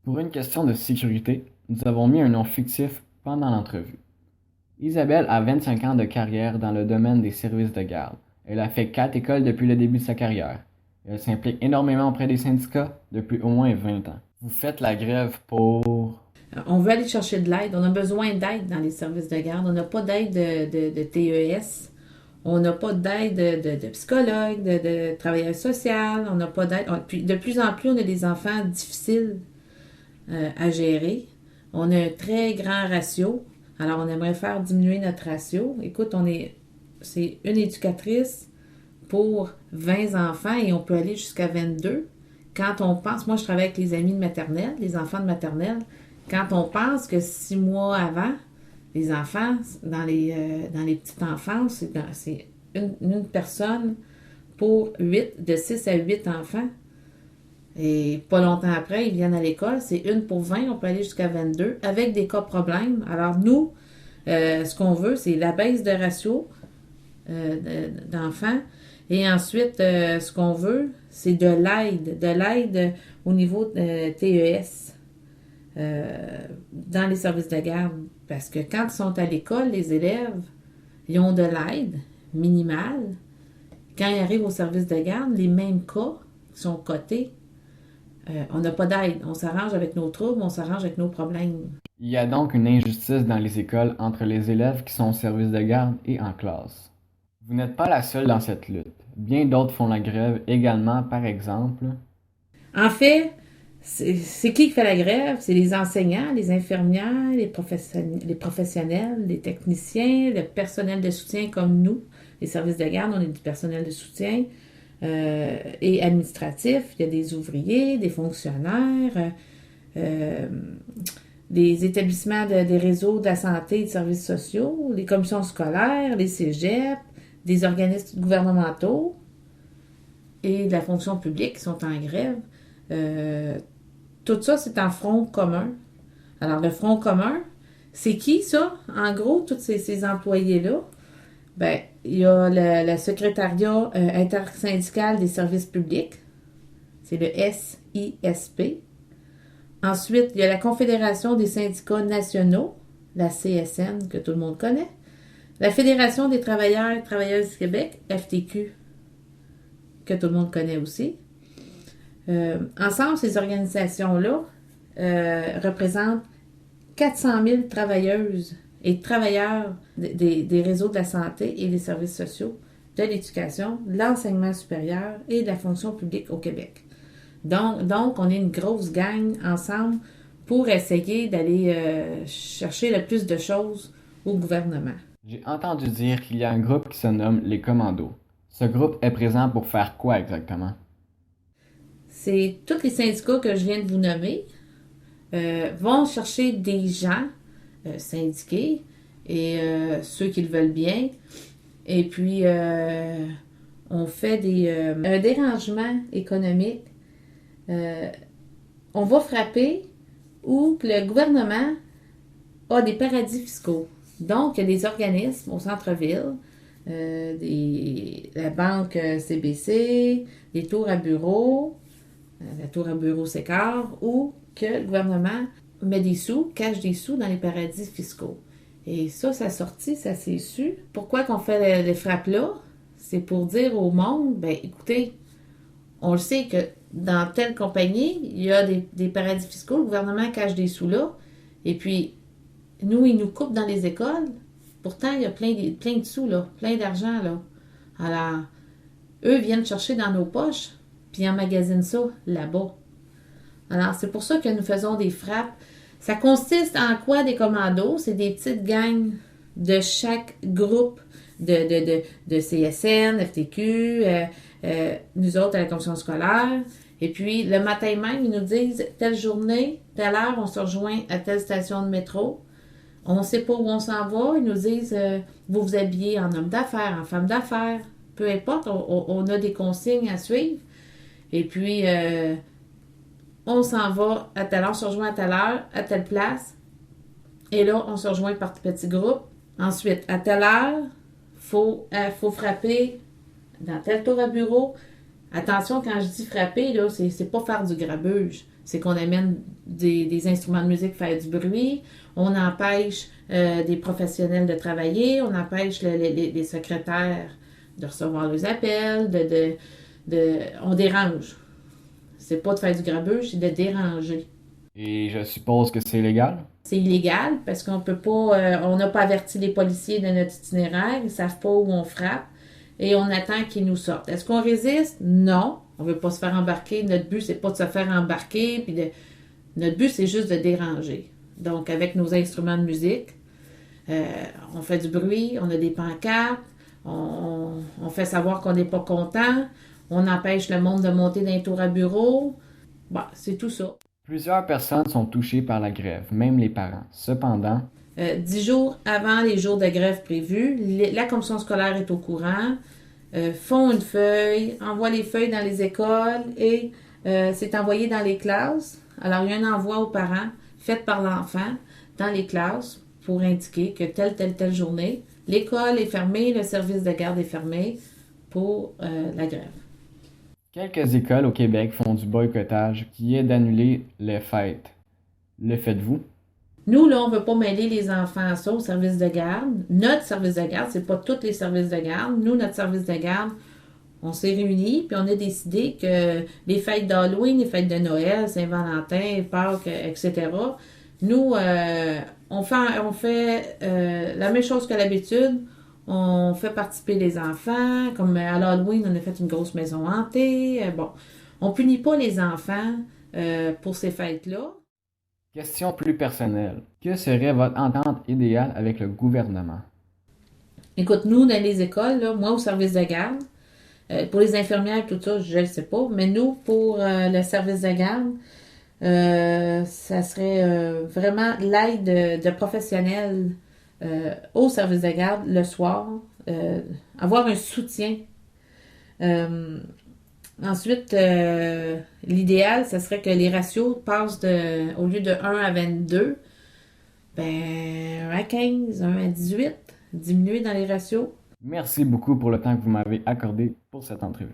Pour une question de sécurité, nous avons mis un nom fictif pendant l'entrevue. Isabelle a 25 ans de carrière dans le domaine des services de garde. Elle a fait 4 écoles depuis le début de sa carrière. Elle s'implique énormément auprès des syndicats depuis au moins 20 ans. Vous faites la grève pour... On veut aller chercher de l'aide. On a besoin d'aide dans les services de garde. On n'a pas d'aide de TES. On n'a pas d'aide de psychologue, de travailleur social. On n'a pas d'aide. Puis de plus en plus, on a des enfants difficiles à gérer. On a un très grand ratio. Alors, on aimerait faire diminuer notre ratio. Écoute, c'est une éducatrice pour 20 enfants et on peut aller jusqu'à 22. Quand on pense, moi je travaille avec les amis de maternelle, les enfants de maternelle, quand on pense que 6 mois avant, les enfants, dans les petites enfances, c'est une personne pour 8, de 6 à 8 enfants. Et pas longtemps après, ils viennent à l'école, c'est une pour 20, on peut aller jusqu'à 22, avec des cas problèmes. Alors nous, ce qu'on veut, c'est la baisse de ratio d'enfants. Et ensuite, ce qu'on veut, c'est de l'aide au niveau TES dans les services de garde. Parce que quand ils sont à l'école, les élèves, ils ont de l'aide minimale. Quand ils arrivent au service de garde, les mêmes cas qui sont cotés, on n'a pas d'aide. On s'arrange avec nos troubles, on s'arrange avec nos problèmes. Il y a donc une injustice dans les écoles entre les élèves qui sont au service de garde et en classe. Vous n'êtes pas la seule dans cette lutte. Bien d'autres font la grève également, par exemple. En fait, c'est qui fait la grève? C'est les enseignants, les infirmières, les professionnels, les techniciens, le personnel de soutien comme nous. Les services de garde, on est du personnel de soutien et administratif. Il y a des ouvriers, des fonctionnaires, euh, des établissements des réseaux de la santé et des services sociaux, les commissions scolaires, les cégeps, des organismes gouvernementaux et de la fonction publique qui sont en grève. Euh, Tout ça, c'est en front commun. Alors, le front commun, c'est qui ça? En gros, tous ces employés-là, ben, il y a le secrétariat intersyndical des services publics, c'est le SISP. Ensuite, il y a la Confédération des syndicats nationaux, la CSN, que tout le monde connaît. La Fédération des travailleurs et travailleuses du Québec, FTQ, que tout le monde connaît aussi. Ensemble, ces organisations-là représentent 400 000 travailleuses et travailleurs des réseaux de la santé et des services sociaux, de l'éducation, de l'enseignement supérieur et de la fonction publique au Québec. Donc on est une grosse gang ensemble pour essayer d'aller chercher le plus de choses au gouvernement. J'ai entendu dire qu'il y a un groupe qui se nomme les Commandos. Ce groupe est présent pour faire quoi exactement? C'est tous les syndicats que je viens de vous nommer vont chercher des gens syndiqués et ceux qui le veulent bien. Et puis, on fait un dérangement économique. Euh, on va frapper où le gouvernement a des paradis fiscaux. Donc, il y a des organismes au centre-ville, la banque CBC, des tours à bureaux, la tour à bureau Sécart, où que le gouvernement met des sous, cache des sous dans les paradis fiscaux. Et ça sortit, ça s'est su. Pourquoi qu'on fait les frappes là? C'est pour dire au monde, ben écoutez, on le sait que dans telle compagnie, il y a des paradis fiscaux, le gouvernement cache des sous là, et puis nous, ils nous coupent dans les écoles. Pourtant, il y a plein de sous là, plein d'argent là. Alors, eux viennent chercher dans nos poches, puis emmagasinent ça là-bas. Alors, c'est pour ça que nous faisons des frappes. Ça consiste en quoi des commandos? C'est des petites gangs de chaque groupe de CSN, FTQ, nous autres à la commission scolaire. Et puis, le matin même, ils nous disent, telle journée, telle heure, on se rejoint à telle station de métro. On ne sait pas où on s'en va. Ils nous disent, vous vous habillez en homme d'affaires, en femme d'affaires. Peu importe, on a des consignes à suivre. Et puis, on s'en va à telle heure, on se rejoint à telle heure, à telle place. Et là, on se rejoint par petits groupes. Ensuite, à telle heure, faut frapper dans tel tour à bureau. Attention, quand je dis frapper, là, c'est pas faire du grabuge. C'est qu'on amène des instruments de musique faire du bruit, on empêche des professionnels de travailler, on empêche les secrétaires de recevoir leurs appels, on dérange. C'est pas de faire du grabuge, c'est de déranger. Et je suppose que c'est légal? C'est illégal parce qu'on peut pas, on n'a pas averti les policiers de notre itinéraire, ils savent pas où on frappe et on attend qu'ils nous sortent. Est-ce qu'on résiste? Non. On veut pas se faire embarquer. Notre but, c'est pas de se faire embarquer, notre but, c'est juste de déranger. Donc, avec nos instruments de musique, euh, on fait du bruit, on a des pancartes, on fait savoir qu'on n'est pas content, on empêche le monde de monter dans les tours à bureau. Bon, c'est tout ça. Plusieurs personnes sont touchées par la grève, même les parents. Cependant, 10 jours avant les jours de grève prévus, la commission scolaire est au courant, font une feuille, envoient les feuilles dans les écoles et c'est envoyé dans les classes. Alors, il y a un envoi aux parents fait par l'enfant dans les classes pour indiquer que telle journée, l'école est fermée, le service de garde est fermé pour la grève. quelques écoles au Québec font du boycottage qui est d'annuler les fêtes. Le faites-vous? Nous, là, on ne veut pas mêler les enfants à ça, au service de garde. Notre service de garde, c'est pas tous les services de garde. Nous, notre service de garde, on s'est réunis, puis on a décidé que les fêtes d'Halloween, les fêtes de Noël, Saint-Valentin, Pâques, etc., nous, on fait la même chose que l'habitude. On fait participer les enfants. Comme à l'Halloween, on a fait une grosse maison hantée. Bon, on punit pas les enfants pour ces fêtes-là. Question plus personnelle. Que serait votre entente idéale avec le gouvernement? Écoute, nous, dans les écoles, là, moi, au service de garde, pour les infirmières, tout ça, je ne sais pas, mais nous, pour le service de garde, ça serait vraiment l'aide de professionnels au service de garde le soir, avoir un soutien. Euh, Ensuite, l'idéal, ça serait que les ratios passent au lieu de 1 à 22, ben, 1 à 15, 1 à 18, diminuer dans les ratios. Merci beaucoup pour le temps que vous m'avez accordé pour cette entrevue.